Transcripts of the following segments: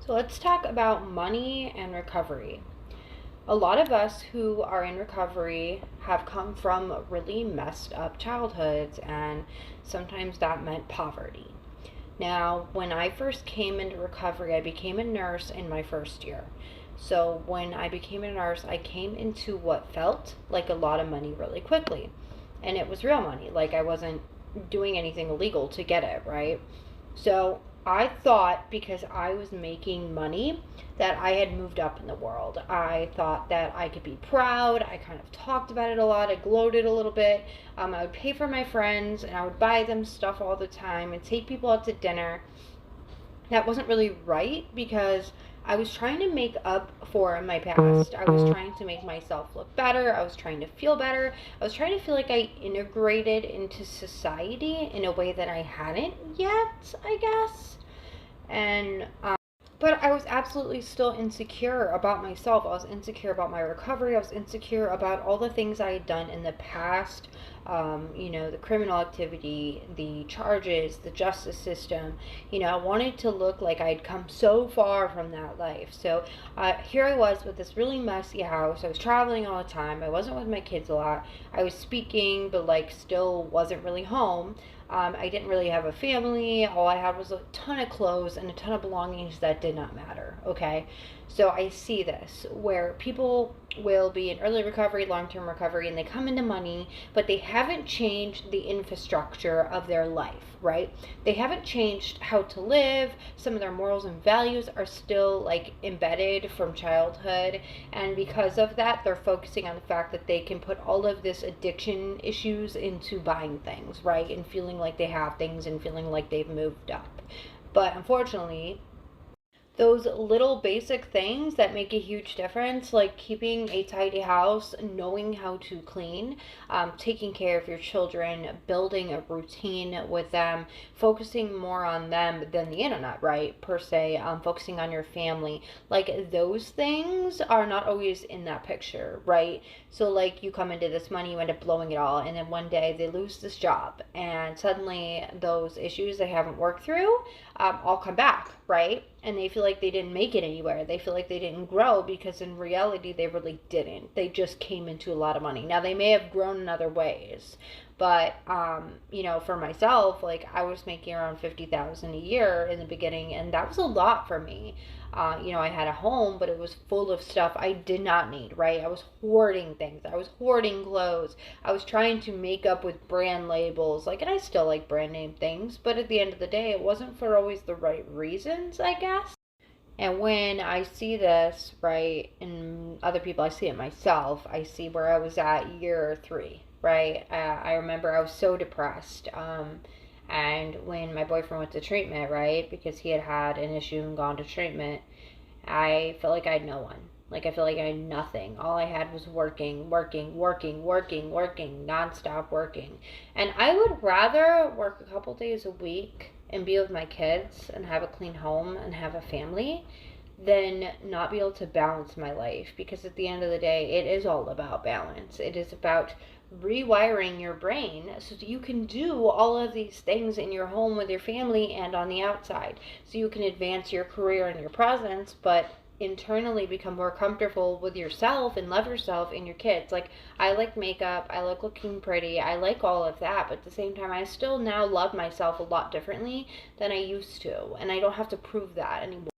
So let's talk about money and recovery. A lot of us who are in recovery have come from really messed up childhoods, and sometimes that meant poverty. Now, when I first came into recovery, I became a nurse in my first year. So, when I became a nurse, I came into what felt like a lot of money really quickly. And it was real money. Like, I wasn't doing anything illegal to get it, right? So I thought because I was making money that I had moved up in the world. I thought that I could be proud. I kind of talked about it a lot. I gloated a little bit. I would pay for my friends and I would buy them stuff all the time and take people out to dinner. That wasn't really right because I was trying to make up for my past. I was trying to make myself look better. I was trying to feel better. I was trying to feel like I integrated into society in a way that I hadn't yet, I guess. And but I was absolutely still insecure about myself. I was insecure about my recovery. I was insecure about all the things I had done in the past. The criminal activity, the charges, the justice system. I wanted to look like I'd come so far from that life. So here I was with this really messy house. I was traveling all the time. I wasn't with my kids a lot. I was speaking, but like still wasn't really home. I didn't really have a family. All I had was a ton of clothes and a ton of belongings that did not matter. Okay. So I see this where people will be in early recovery, long term recovery, and they come into money, but they haven't changed the infrastructure of their life, right? They haven't changed how to live. Some of their morals and values are still like embedded from childhood. And because of that, they're focusing on the fact that they can put all of this addiction issues into buying things, right? And feeling like they have things and feeling like they've moved up. But unfortunately, those little basic things that make a huge difference, like keeping a tidy house, knowing how to clean, taking care of your children, building a routine with them, focusing more on them than the internet, right? Per se, focusing on your family. Like those things are not always in that picture, right? So, like, you come into this money, you end up blowing it all, and then one day they lose this job, and suddenly those issues they haven't worked through all come back, right? And they feel like they didn't make it anywhere. They feel like they didn't grow because in reality they really didn't. They just came into a lot of money. Now they may have grown in other ways, but for myself, like I was making around 50,000 a year in the beginning, and that was a lot for me. I had a home, but it was full of stuff I did not need, right? I was hoarding things. I was hoarding clothes. I was trying to make up with brand labels. Like, and I still like brand name things, but at the end of the day, it wasn't for always the right reasons, I guess. And when I see this, right, in other people, I see it myself. I see where I was at year three, right? I remember I was so depressed. And when my boyfriend went to treatment, right, because he had had an issue and gone to treatment, I felt like I had no one. Like I feel like I had nothing. All I had was working, working, working, working, working, nonstop working. And I would rather work a couple days a week and be with my kids and have a clean home and have a family than not be able to balance my life, because at the end of the day it is all about balance. It is about rewiring your brain so that you can do all of these things in your home with your family and on the outside, so you can advance your career and your presence, but internally become more comfortable with yourself and love yourself and your kids. Like, I like makeup, I like looking pretty, I like all of that, but at the same time I still now love myself a lot differently than I used to, and I don't have to prove that anymore.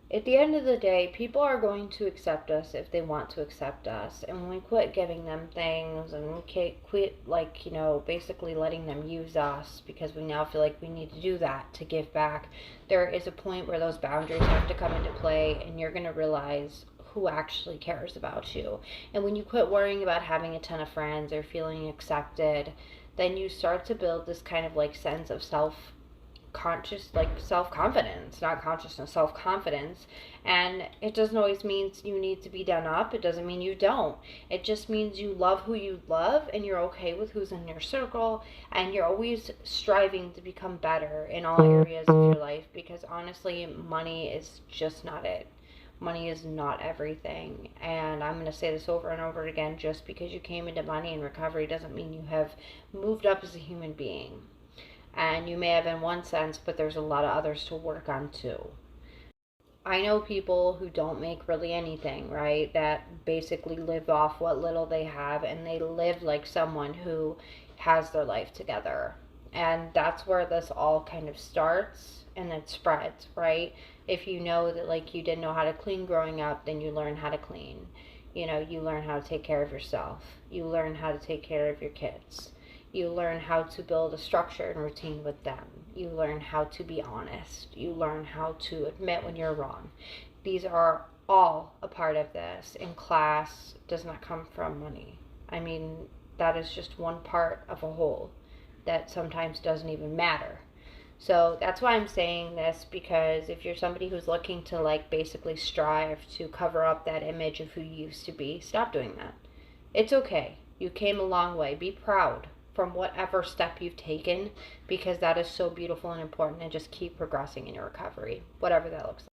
At the end of the day, people are going to accept us if they want to accept us. And when we quit giving them things and we quit, like, basically letting them use us because we now feel like we need to do that to give back, there is a point where those boundaries have to come into play and you're going to realize who actually cares about you. And when you quit worrying about having a ton of friends or feeling accepted, then you start to build this kind of like sense of conscious, like self-confidence, not consciousness, self-confidence. And it doesn't always mean you need to be done up. It doesn't mean you don't. It just means you love who you love and you're okay with who's in your circle, and you're always striving to become better in all areas of your life, because honestly, money is just not it. Money is not everything. And I'm going to say this over and over again: just because you came into money and recovery doesn't mean you have moved up as a human being. And you may have in one sense, but there's a lot of others to work on too. I know people who don't make really anything, right? That basically live off what little they have, and they live like someone who has their life together. And that's where this all kind of starts and it spreads, right? If you know that like you didn't know how to clean growing up, then you learn how to clean. You learn how to take care of yourself. You learn how to take care of your kids. You learn how to build a structure and routine with them. You learn how to be honest. You learn how to admit when you're wrong. These are all a part of this, and class does not come from money. I mean, that is just one part of a whole that sometimes doesn't even matter. So that's why I'm saying this, because if you're somebody who's looking to like basically strive to cover up that image of who you used to be, stop doing that. It's okay. You came a long way. Be proud from whatever step you've taken, because that is so beautiful and important, and just keep progressing in your recovery, whatever that looks like.